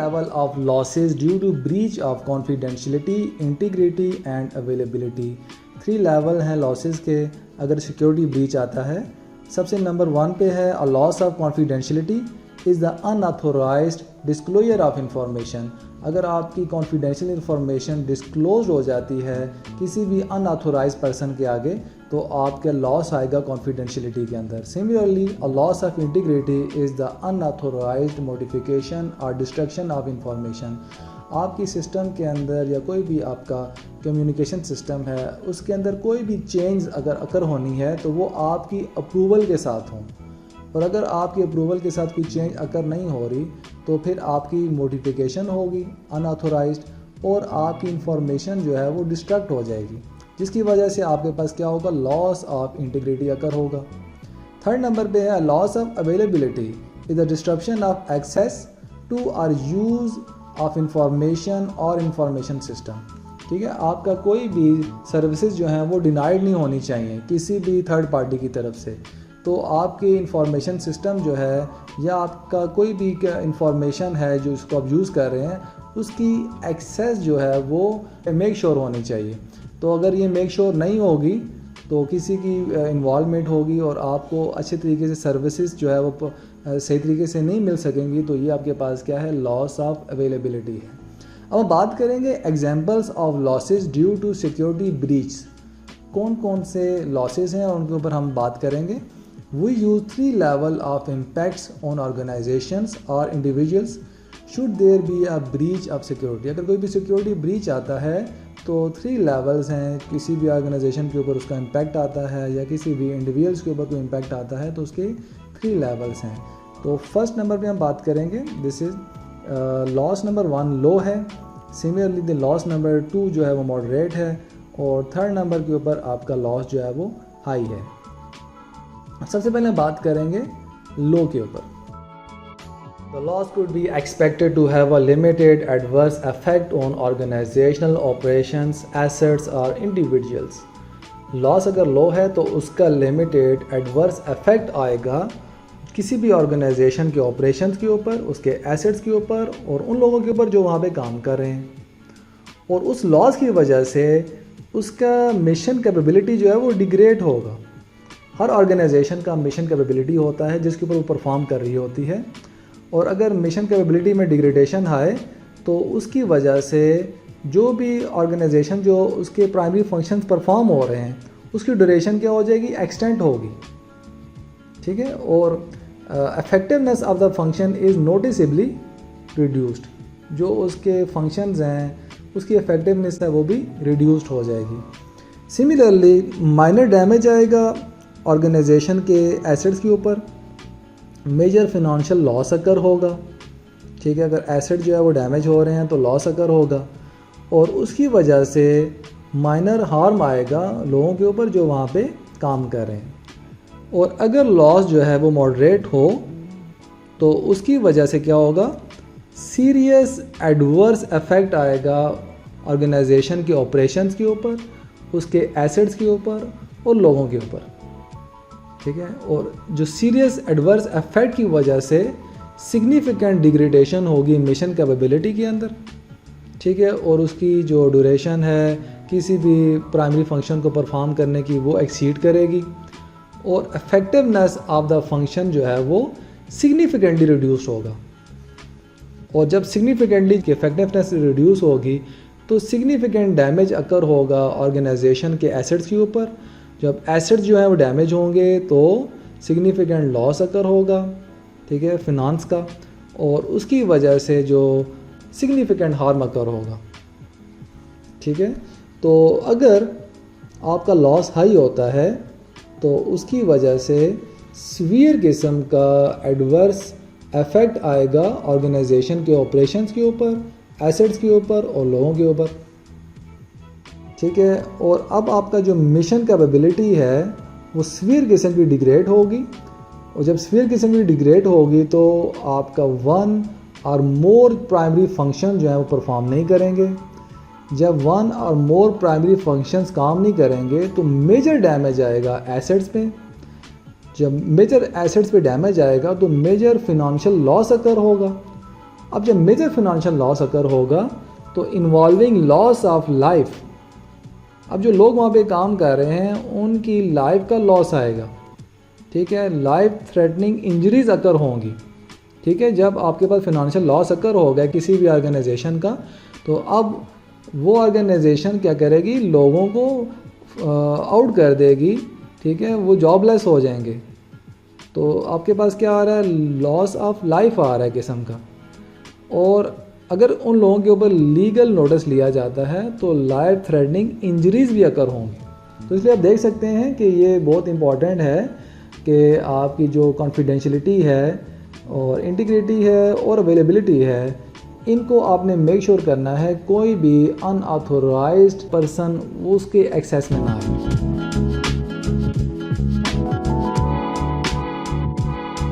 level of losses due to breach of confidentiality, integrity and availability। 3 level हैं losses के अगर security breach आता है। सबसे नंबर 1 पे है a loss of confidentiality is the unauthorised disclosure of information. अगर आपकी कॉन्फिडेंशियल इंफॉर्मेशन डिस्क्लोज हो जाती है किसी भी अनऑथोराइज पर्सन के आगे तो आपका लॉस आएगा कॉन्फिडेंशियलिटी के अंदर। Similarly a loss of integrity is the unauthorised modification और डिस्ट्रक्शन ऑफ इंफॉर्मेशन। आपकी सिस्टम के अंदर या कोई भी आपका कम्युनिकेशन सिस्टम है उसके अंदर कोई भी चेंज अगर अकर होनी है तो वो आपकी अप्रूवल के साथ हो, और अगर आपकी अप्रूवल के साथ कोई चेंज अकर नहीं हो रही तो फिर आपकी मॉडिफिकेशन होगी अनऑथोराइज्ड और आपकी इंफॉर्मेशन जो है वो डिस्ट्रक्ट हो जाएगी, जिसकी वजह से आपके पास क्या होगा, लॉस ऑफ इंटीग्रिटी अकर होगा। 3rd नंबर पे है loss of availability is the disruption of access to or use of information और इंफॉर्मेशन सिस्टम। ठीक है, आपका कोई भी सर्विसेज जो हैं वो डिनाइड नहीं होनी चाहिए किसी भी थर्ड पार्टी की तरफ से। तो आपके इंफॉर्मेशन सिस्टम जो है या आपका कोई भी इंफॉर्मेशन है जो इसको आप यूज़ कर रहे हैं उसकी एक्सेस जो है वो मेक श्योर होनी चाहिए। तो अगर ये मेक श्योर नहीं होगी तो किसी की इन्वॉल्वमेंट होगी और आपको अच्छे तरीके से सर्विसेज जो है वो सही तरीके से नहीं मिल सकेंगी, तो ये आपके पास क्या है, लॉस ऑफ अवेलेबिलिटी है। अब हम बात करेंगे examples of losses due to security breach. कौन कौन से लॉसेस हैं और उनके ऊपर हम बात करेंगे। We use 3 level of impacts on organisations और individuals should there be a breach of security. अगर कोई भी सिक्योरिटी ब्रीच आता है तो 3 लेवल्स हैं, किसी भी ऑर्गेनाइजेशन के ऊपर उसका इम्पैक्ट आता है या किसी भी इंडिविजुअल्स के ऊपर कोई इम्पैक्ट आता है तो उसके 3 लेवल्स हैं। तो फर्स्ट नंबर पे हम बात करेंगे, दिस इज़ लॉस नंबर 1 लो है। सिमिलरली द लॉस नंबर 2 जो है वो मॉडरेट है और 3rd नंबर के ऊपर आपका लॉस जो है वो हाई है। सबसे पहले बात करेंगे लो के ऊपर। The loss could be expected to have a limited adverse effect on organizational operations, assets or individuals. Loss अगर लो है तो उसका लिमिटेड एडवर्स इफेक्ट आएगा किसी भी ऑर्गेनाइजेशन के ऑपरेशंस के ऊपर, उसके एसेट्स के ऊपर और उन लोगों के ऊपर जो वहाँ पे काम कर रहे हैं। और उस लॉस की वजह से उसका मिशन कैपेबिलिटी जो है वो डिग्रेड होगा। हर ऑर्गेनाइजेशन का मिशन कैपेबिलिटी होता है जिसके ऊपर वो परफॉर्म कर रही होती है, और अगर मिशन कैपेबिलिटी में डिग्रेडेशन आए तो उसकी वजह से जो भी ऑर्गेनाइजेशन जो उसके प्राइमरी फंक्शंस परफॉर्म हो रहे हैं उसकी ड्यूरेशन क्या हो जाएगी, एक्सटेंड होगी। ठीक है, और effectiveness of the function is noticeably reduced. जो उसके फंक्शंस हैं उसकी इफेक्टिवनेस है वो भी रिड्यूस्ड हो जाएगी। सिमिलरली माइनर डैमेज आएगा ऑर्गेनाइजेशन के एसेट्स के ऊपर, मेजर फिनंशियल लॉस अकर होगा। ठीक है, अगर एसेट जो है वो डैमेज हो रहे हैं तो लॉस अकर होगा और उसकी वजह से माइनर हार्म आएगा लोगों के ऊपर जो वहाँ पे काम कर रहे हैं। और अगर लॉस जो है वो मॉडरेट हो तो उसकी वजह से क्या होगा, सीरियस एडवर्स इफेक्ट आएगा ऑर्गेनाइजेशन के ऑपरेशंस के ऊपर, उसके एसेट्स के ऊपर और लोगों के ऊपर। ठीक है, और जो सीरियस एडवर्स इफेक्ट की वजह से सिग्निफिकेंट डिग्रेडेशन होगी मिशन कैपेबिलिटी के अंदर। ठीक है, और उसकी जो ड्यूरेशन है किसी भी प्राइमरी फंक्शन को परफॉर्म करने की वो एक्सीड करेगी और इफेक्टिवनेस ऑफ द फंक्शन जो है वो सिग्निफिकेंटली रिड्यूस होगा। और जब सिग्निफिकेंटली इफेक्टिवनेस रिड्यूस होगी तो सिग्निफिकेंट डैमेज अकर होगा ऑर्गेनाइजेशन के एसेट्स के ऊपर। जब एसेट्स जो है वो डैमेज होंगे तो सिग्निफिकेंट लॉस अकर होगा, ठीक है, फिनांस का, और उसकी वजह से जो सिग्निफिकेंट हार्म अकर होगा। ठीक है, तो अगर आपका लॉस हाई होता है तो उसकी वजह से सीवियर किस्म का एडवर्स इफेक्ट आएगा ऑर्गेनाइजेशन के ऑपरेशंस के ऊपर, एसेट्स के ऊपर और लोगों के ऊपर। ठीक है, और अब आपका जो मिशन कैपेबिलिटी है वो सीवियर किस्म की डिग्रेड होगी, और जब सीवियर किस्म की डिग्रेड होगी तो आपका 1 और मोर प्राइमरी फंक्शन जो है वो परफॉर्म नहीं करेंगे। जब 1 और मोर प्राइमरी फंक्शंस काम नहीं करेंगे तो मेजर डैमेज आएगा एसेट्स पे। जब मेजर एसेट्स पे डैमेज आएगा तो मेजर फिनंशियल लॉस अकर होगा, अब जब मेजर फाइनेंशियल लॉस अकर होगा तो इन्वॉल्विंग लॉस ऑफ लाइफ, अब जो लोग वहाँ पे काम कर रहे हैं उनकी लाइफ का लॉस आएगा, ठीक है, लाइफ थ्रेटनिंग इंजरीज अकर होंगी, ठीक है। जब आपके पास फाइनेंशियल लॉस अकर हो गया किसी भी ऑर्गेनाइजेशन का, तो अब वो ऑर्गेनाइजेशन क्या करेगी, लोगों को आउट कर देगी, ठीक है, वो जॉबलेस हो जाएंगे। तो आपके पास क्या आ रहा है, लॉस ऑफ लाइफ आ रहा है किस्म का। और अगर उन लोगों के ऊपर लीगल नोटिस लिया जाता है तो लाइफ थ्रेटनिंग इंजरीज भी अकर होंगी। तो इसलिए आप देख सकते हैं कि ये बहुत इम्पॉर्टेंट है कि आपकी जो कॉन्फिडेंशियलिटी है और इंटीग्रिटी है और अवेलेबिलिटी है, इनको आपने मेक श्योर करना है कोई भी अनऑथोराइज्ड पर्सन उसके एक्सेस में ना आए।